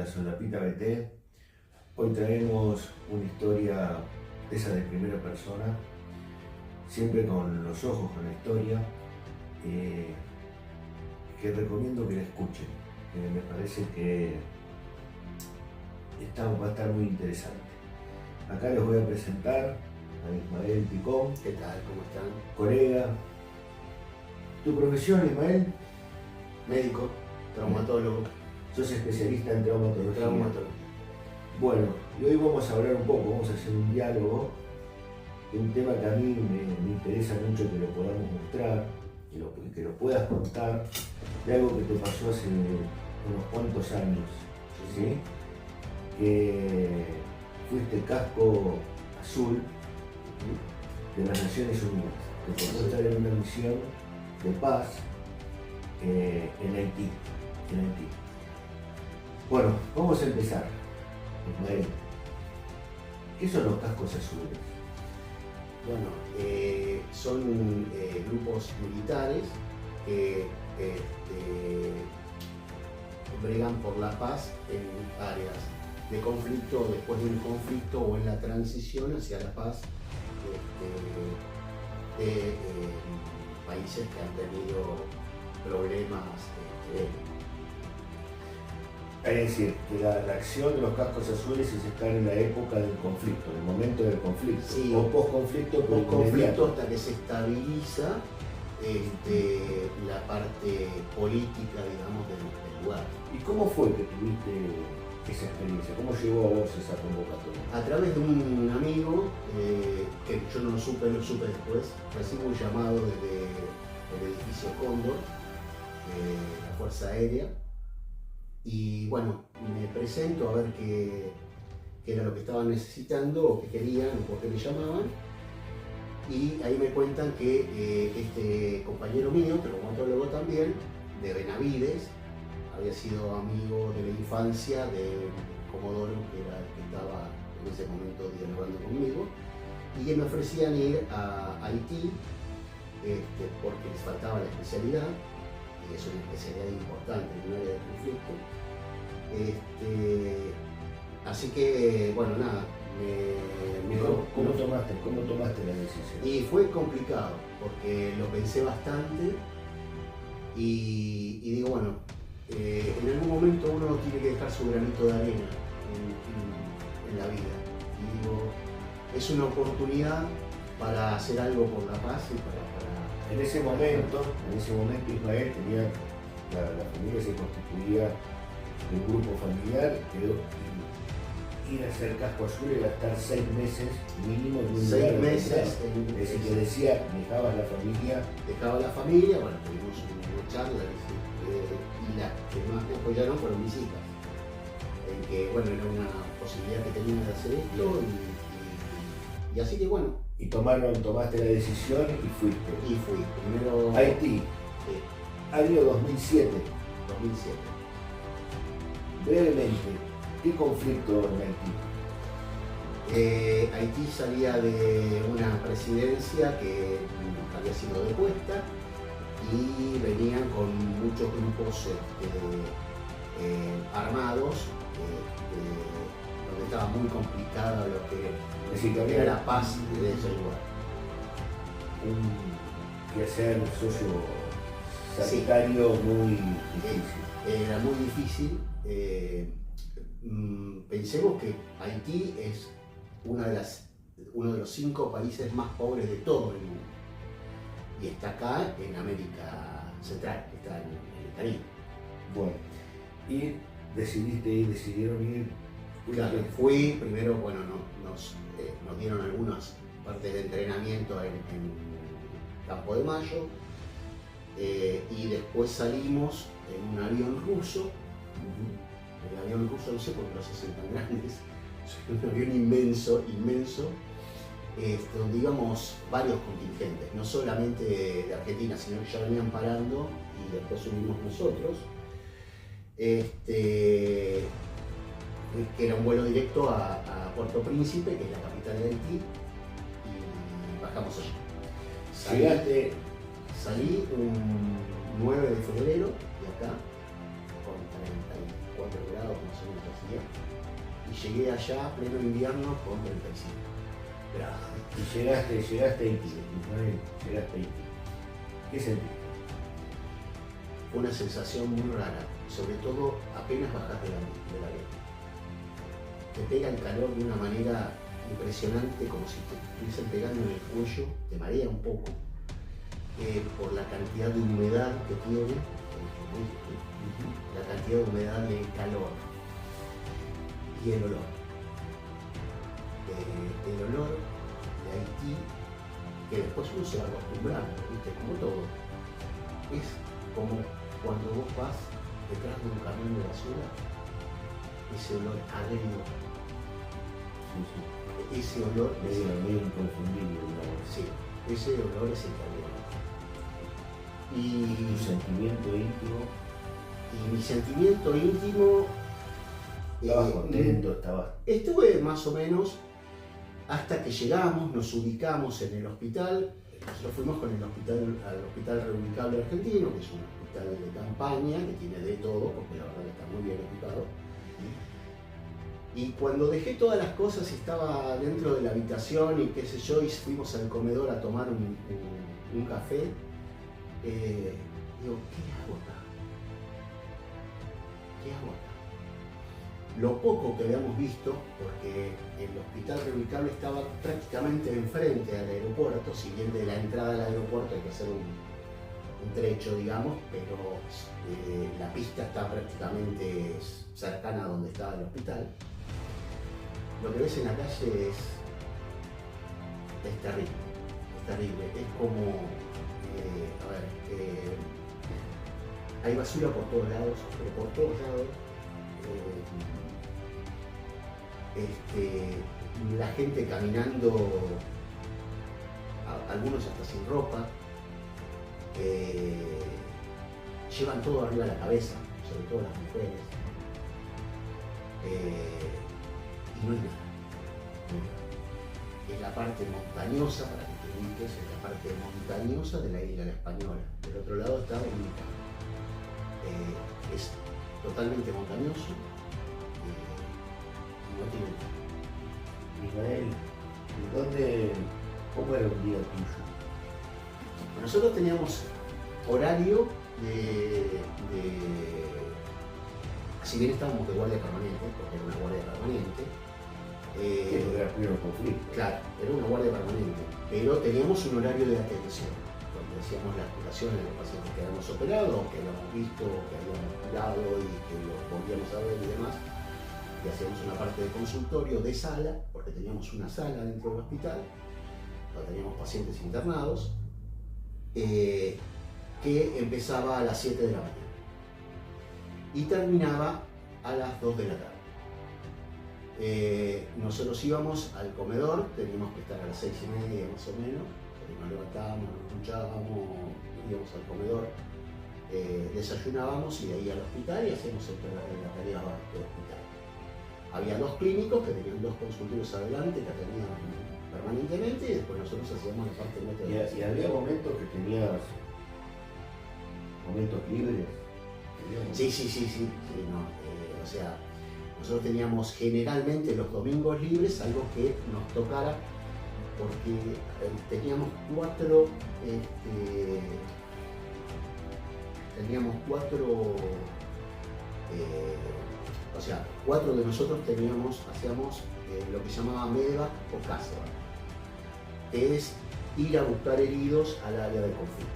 Solapita BT. Hoy traemos una historia esa de primera persona, siempre con los ojos, con la historia, que recomiendo que la escuchen, que me parece que va a estar muy interesante. Acá les voy a presentar a Ismael Picón. ¿Qué tal? ¿Cómo están? Colega. ¿Tu profesión, Ismael? Médico, traumatólogo. Sos especialista en traumatología. Traumatólogo. Bueno, y hoy vamos a hablar un poco, vamos a hacer un diálogo de un tema que a mí me interesa mucho que lo podamos mostrar, que lo puedas contar, de algo que te pasó hace unos cuantos años, ¿sí? Que fuiste casco azul de las Naciones Unidas, que tocó estar en una misión de paz en Haití. Bueno, vamos a empezar. Ismael, ¿qué son los cascos azules? Bueno, son grupos militares que bregan por la paz en áreas de conflicto, después de un conflicto o en la transición hacia la paz de países que han tenido problemas bélicos. Es decir, que la acción de los cascos azules es estar en la época del conflicto, en el momento del conflicto, sí, o post-conflicto, pero post-conflicto hasta que se estabiliza la parte política, digamos, del lugar. ¿Y cómo fue que tuviste esa experiencia? ¿Cómo llegó a vos esa convocatoria? A través de un amigo, que yo no lo supe después, recibo un llamado desde el edificio Cóndor, la Fuerza Aérea, y bueno, me presento a ver qué era lo que estaban necesitando o qué querían o por qué me llamaban, y ahí me cuentan que este compañero mío, traumatólogo también, de Benavides, había sido amigo de la infancia de Comodoro, que era el que estaba en ese momento dialogando conmigo, y que me ofrecían ir a Haití porque les faltaba la especialidad, y es una especialidad importante en un área de conflicto. Así que, bueno, nada, ¿Cómo tomaste la decisión? y fue complicado, porque lo pensé bastante y digo, bueno, en algún momento uno tiene que dejar su granito de arena en la vida. Y digo, es una oportunidad para hacer algo por la paz y para... En ese momento Ismael tenía, la familia se constituía de un grupo familiar, pero ir a hacer casco azul era estar 6 meses mínimo en un 6 lugar. meses. Es decir, que decía, dejaba la familia, Bueno, tuvimos una charla y las que más me apoyaron fueron mis hijas, en que, bueno, era una posibilidad que tenía de hacer esto y así que, bueno. Y tomaste la decisión y fuiste. Y fui, primero... Haití, año 2007. 2007. Brevemente, ¿qué conflicto en Haití? Haití salía de una presidencia que había sido depuesta y venían con muchos grupos armados, donde estaba muy complicada lo que era la paz de ese lugar. Un quehacer socio-sanitario muy difícil. Era muy difícil. Pensemos que Haití es uno de los 5 países más pobres de todo el mundo. Y está acá en América Central, está en el Caribe. Bueno, y decidieron ir. Claro, fui, primero, bueno, nos dieron algunas partes de entrenamiento en Campo de Mayo, y después salimos en un avión ruso. El avión ruso, no sé por qué los hacen tan grandes, es un avión inmenso, donde íbamos varios contingentes, no solamente de Argentina, sino que ya venían parando y después subimos nosotros. Que era un vuelo directo a Puerto Príncipe, que es la capital de Haití, y bajamos allí. Salí un 9 de febrero de acá, con 4 grados más o menos hacía. Y llegué allá pleno invierno con 35 grados. Y llegaste a Haití, Ismael, llegaste a Haití. ¿Qué sentiste? Fue una sensación muy rara, sobre todo apenas bajas del avión. Te pega el calor de una manera impresionante, como si te estuviesen pegando en el cuello, te marea un poco, por la cantidad de humedad que tiene, la cantidad de humedad y el calor y el olor. El olor de Haití, que después uno se va acostumbrando, ¿viste? Como todo. Es como cuando vos vas detrás de un camión de basura, ese olor agrio. Sí. Ese olor es medio inconfundible, digamos. Sí, ese olor es italiano. ¿Tu sentimiento íntimo? Y mi sentimiento íntimo... ¿Estabas contento? Estuve más o menos hasta que llegamos, nos ubicamos en el hospital. Nosotros fuimos con al Hospital Reubicable Argentino, que es un hospital de campaña, que tiene de todo, porque la verdad que está muy bien equipado. Y cuando dejé todas las cosas y estaba dentro de la habitación y qué sé yo, y fuimos al comedor a tomar un café, digo, ¿qué hago acá? ¿Qué hago acá? Lo poco que habíamos visto, porque el Hospital Reubicable estaba prácticamente enfrente al aeropuerto, si bien de la entrada al aeropuerto hay que hacer un trecho, digamos, pero la pista está prácticamente cercana a donde estaba el hospital. Lo que ves en la calle es terrible, es como, hay basura por todos lados, pero por todos lados, la gente caminando, algunos hasta sin ropa, llevan todo arriba de la cabeza, sobre todo las mujeres. Y no hay nada. Es la parte montañosa, para que te ubiques, es la parte montañosa de la isla La Española. Del otro lado está Dominica. Es totalmente montañoso y no tiene nada. Ismael, ¿cómo era un día tuyo? Nosotros teníamos horario si bien estábamos de guardia permanente, porque era una guardia permanente, Era primero conflicto. claro, era una guardia permanente, pero teníamos un horario de atención, donde hacíamos las curaciones de los pacientes que habíamos operado, que habíamos visto, que habíamos curado y que los volvíamos a ver y demás, y hacíamos una parte de consultorio, de sala, porque teníamos una sala dentro del hospital, donde teníamos pacientes internados, que empezaba a las 7 de la mañana y terminaba a las 2 de la tarde. Nosotros íbamos al comedor, teníamos que estar a las 6:30 más o menos, nos levantábamos, nos duchábamos, íbamos al comedor, desayunábamos y de ahí al hospital y hacíamos la tarea del hospital. Había 2 clínicos que tenían 2 consultorios adelante que atendían permanentemente y después nosotros hacíamos la parte de ¿Y había momentos que tenías momentos libres? Sí, no, o sea, nosotros teníamos generalmente los domingos libres, algo que nos tocara, porque teníamos 4 o sea, 4 de nosotros hacíamos lo que se llamaba medevac o casevac, que es ir a buscar heridos al área de conflicto.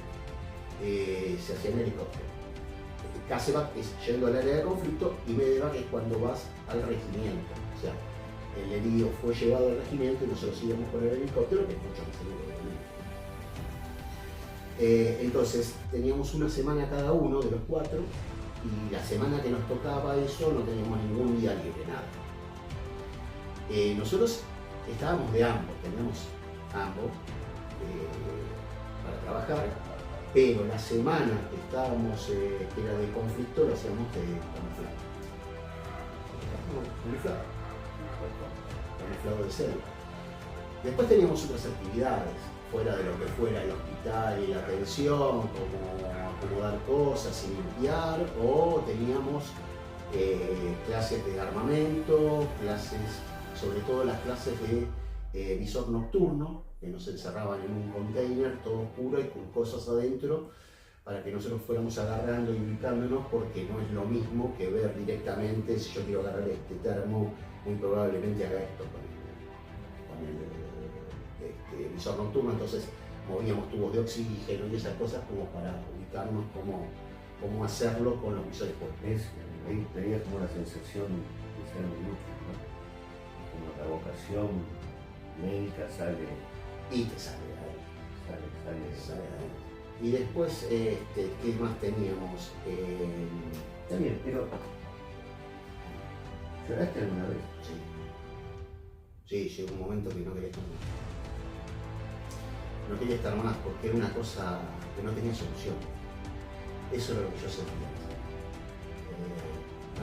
Se hacía en helicóptero. Casevac es yendo al área de conflicto y medevac es cuando vas al regimiento. O sea, el herido fue llevado al regimiento y nosotros íbamos con el helicóptero, que es mucho más seguro que entonces teníamos una semana cada uno de los 4 y la semana que nos tocaba eso no teníamos ningún día libre, nada. Nosotros estábamos de ambos, teníamos ambos para trabajar, pero la semana que estábamos, que era de conflicto, lo hacíamos de camuflado de selva. Después teníamos otras actividades, fuera de lo que fuera el hospital y la atención, como acomodar cosas y limpiar, o teníamos clases de armamento, clases, sobre todo las clases de visor nocturno, que nos encerraban en un container todo oscuro y con cosas adentro, para que nosotros fuéramos agarrando y ubicándonos, porque no es lo mismo que ver directamente. Si yo quiero agarrar este termo, muy probablemente haga esto con el visor nocturno, entonces movíamos tubos de oxígeno y esas cosas como para ubicarnos cómo hacerlo con los visores puestos. Ahí tenía como una sensación de ser muy útil, ¿no? Como la vocación médica sale. Y te sale de ahí. Sale de ahí. Y después, ¿qué más teníamos? Está bien, pero ¿lloraste alguna vez? Sí. Sí, llegó un momento que no quería estar más. No quería estar más porque era una cosa que no tenía solución. Eso era lo que yo sentía.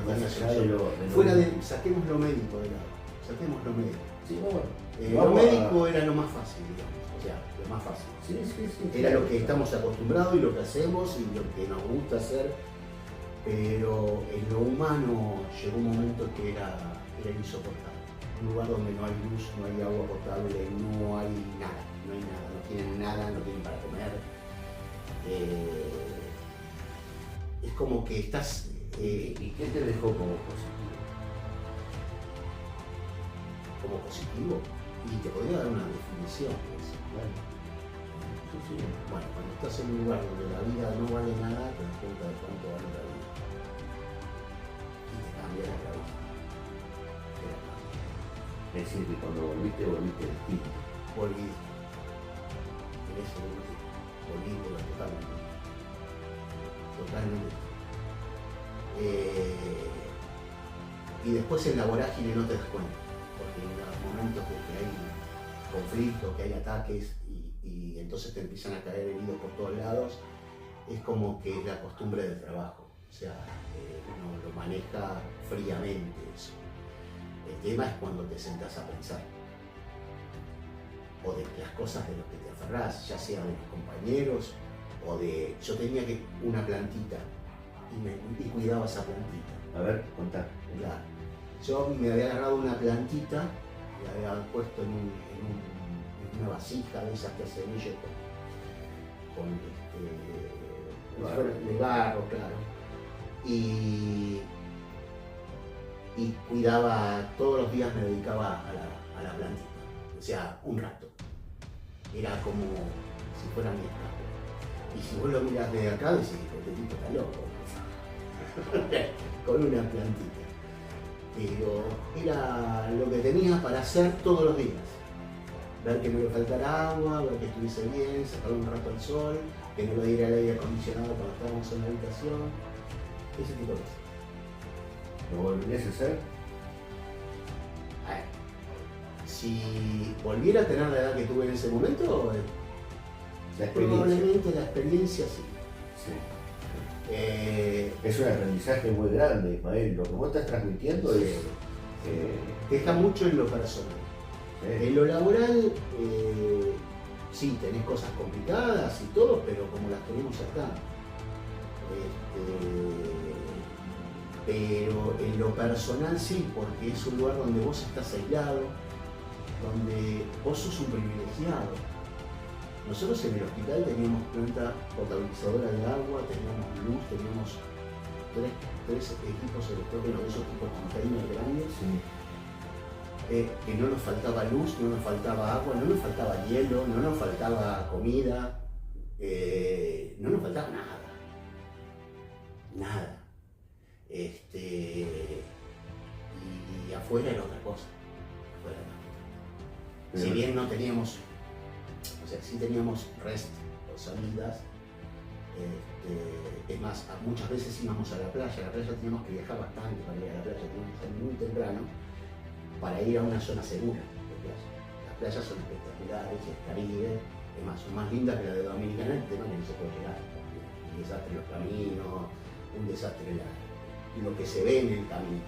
No tenía solución. Fuera de, saquemos lo médico de lado. Saquemos lo médico. Sí, bueno. Lo médico era lo más fácil, digamos. O sea, lo más fácil. Sí. Era lo que estamos acostumbrados y lo que hacemos y lo que nos gusta hacer. Pero en lo humano llegó un momento que era insoportable. Un lugar donde no hay luz, no hay agua potable, no hay nada, no tienen nada, no tienen para comer. Es como que estás... ¿Y qué te dejó como positivo? Como positivo, y te podría dar una definición. Bueno, cuando estás en un lugar donde la vida no vale nada, te das cuenta de cuánto vale la vida. Y te cambia la cabeza. Es decir, que cuando volviste distinto. Volví. En ese momento. Volví, pero totalmente. Totalmente. Y después en la vorágine no te das cuenta. Porque en los momentos que hay conflictos, que hay ataques y entonces te empiezan a caer heridos por todos lados, es como que es la costumbre del trabajo. O sea, uno lo maneja fríamente eso. El tema es cuando te sentás a pensar. O de las cosas de las que te aferrás, ya sea de los compañeros o de... Yo tenía una plantita y cuidaba esa plantita. A ver, contá. Claro. Yo me había agarrado una plantita, la había puesto en una vasija de esas que hacen ellos de barro, claro. Y cuidaba, todos los días me dedicaba a la plantita, o sea, un rato. Era como si fuera mi escape. Y si vos lo mirás de acá, decís, este tipo está loco. Con una plantita. Pero era lo que tenía para hacer todos los días. Ver que no le faltara agua, ver que estuviese bien, sacar un rato al sol, que no le diera el aire acondicionado cuando estábamos en la habitación, ese tipo de cosas. ¿Lo volverías a hacer? A ver, si volviera a tener la edad que tuve en ese momento, probablemente la experiencia sí. Es un aprendizaje muy grande, Ismael. Lo que vos estás transmitiendo sí. Deja mucho en lo personal. Sí. En lo laboral, sí, tenés cosas complicadas y todo, pero como las tenemos acá. Pero en lo personal sí, porque es un lugar donde vos estás aislado, donde vos sos un privilegiado. Nosotros en el hospital teníamos planta potabilizadora de agua, teníamos luz, teníamos tres equipos electrógenos de esos tipos containers grandes. Sí. Que no nos faltaba luz, no nos faltaba agua, no nos faltaba hielo, no nos faltaba comida, no nos faltaba nada. Nada. Y afuera era otra cosa. Si bien no teníamos, o sea, sí teníamos rest o salidas, es más, muchas veces íbamos a la playa teníamos que viajar bastante para ir a la playa, teníamos que salir muy temprano para ir a una zona segura de playa. Las playas son espectaculares, es Caribe, es más, son más lindas que la de Dominicana, el tema es que no se puede llegar. Un desastre los caminos, un desastre lo que se ve en el camino.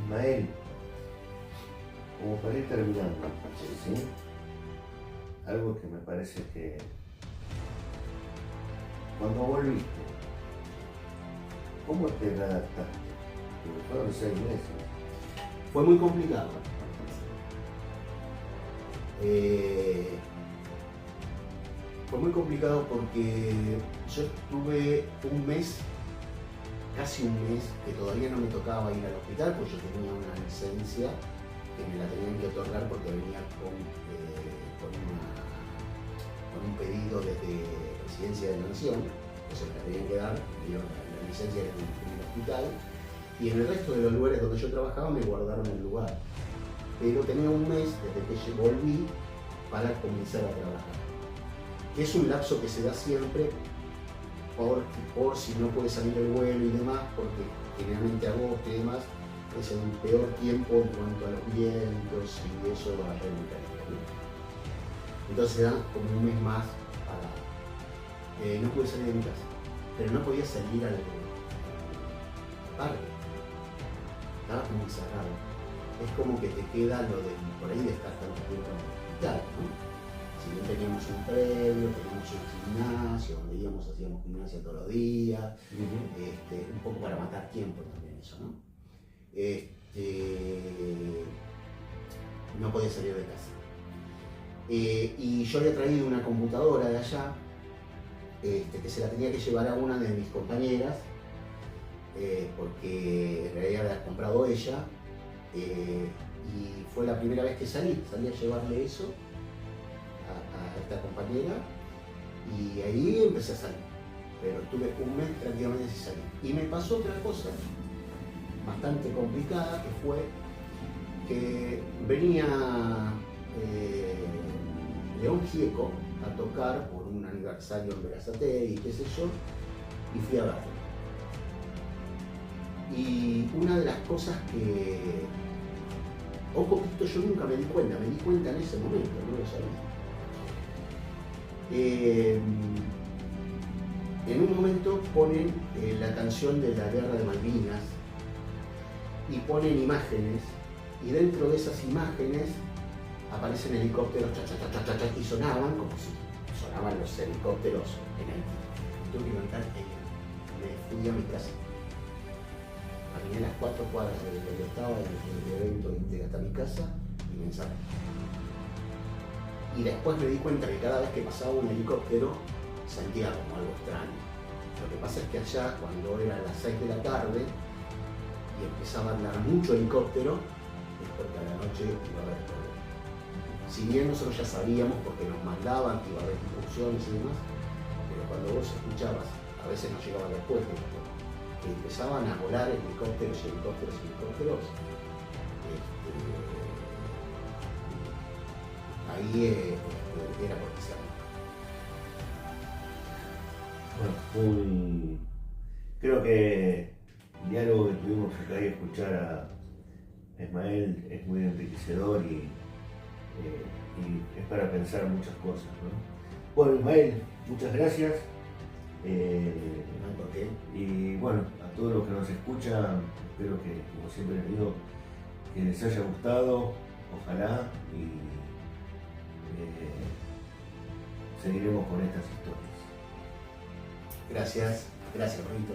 Ismael, como para ir terminando, ¿sí? Algo que me parece que cuando volviste, ¿cómo te adaptaste? fueron 6 meses. Fue muy complicado. Fue muy complicado porque yo estuve un mes, casi un mes, que todavía no me tocaba ir al hospital, porque yo tenía una licencia que me la tenían que otorgar porque venía con un pedido desde Presidencia de la Nación, que se me la tenían que dar, la licencia era en el hospital, y en el resto de los lugares donde yo trabajaba me guardaron el lugar. Pero tenía un mes desde que volví para comenzar a trabajar. Que es un lapso que se da siempre por si no puede salir el vuelo y demás, porque generalmente agosto y demás es el peor tiempo en cuanto a los vientos y eso allá en Italia, ¿no? Entonces se da como un mes más parado. No pude salir de mi casa, pero no podía salir al parque. Estaba como encerrado. Es como que te queda lo de por ahí de estar tanto tiempo en el hospital, ¿no? Si bien teníamos un predio, teníamos un gimnasio, donde íbamos, hacíamos gimnasia todos los días, un poco para matar tiempo también eso, ¿no? No podía salir de casa. Y yo había traído una computadora de allá, que se la tenía que llevar a una de mis compañeras, porque en realidad había comprado ella, y fue la primera vez que salí a llevarle eso a esta compañera, y ahí empecé a salir, pero estuve un mes prácticamente sin salir. Y me pasó otra cosa bastante complicada, que fue que venía León Gieco a tocar por un aniversario en Berazategui y qué sé yo, y fui a verlo. Y una de las cosas que, ojo, esto yo nunca me di cuenta en ese momento, no lo sabía. En un momento ponen la canción de la Guerra de Malvinas y ponen imágenes, y dentro de esas imágenes aparecen helicópteros y sonaban como si sonaban los helicópteros en el... Tuve que levantar, me fui a mi casa. Caminé las 4 cuadras de donde estaba en el evento, llegué hasta mi casa y me encerré. Y después me di cuenta que cada vez que pasaba un helicóptero sentía como algo extraño. Lo que pasa es que allá, cuando eran las 6 de la tarde y empezaba a andar mucho helicóptero, es porque a la noche iba a haber todo. Si bien nosotros ya sabíamos, porque nos mandaban que iba a haber incursiones y demás, pero cuando vos escuchabas, a veces nos llegaba después, que empezaban a volar helicópteros y helicópteros y helicópteros, ahí era porque se Bueno, creo que el diálogo que tuvimos acá y escuchar a Ismael es muy enriquecedor y es para pensar muchas cosas, ¿no? Bueno, Ismael, muchas gracias. Y bueno, a todos los que nos escuchan, espero que, como siempre les digo, que les haya gustado, ojalá, y seguiremos con estas historias. Gracias, Rito.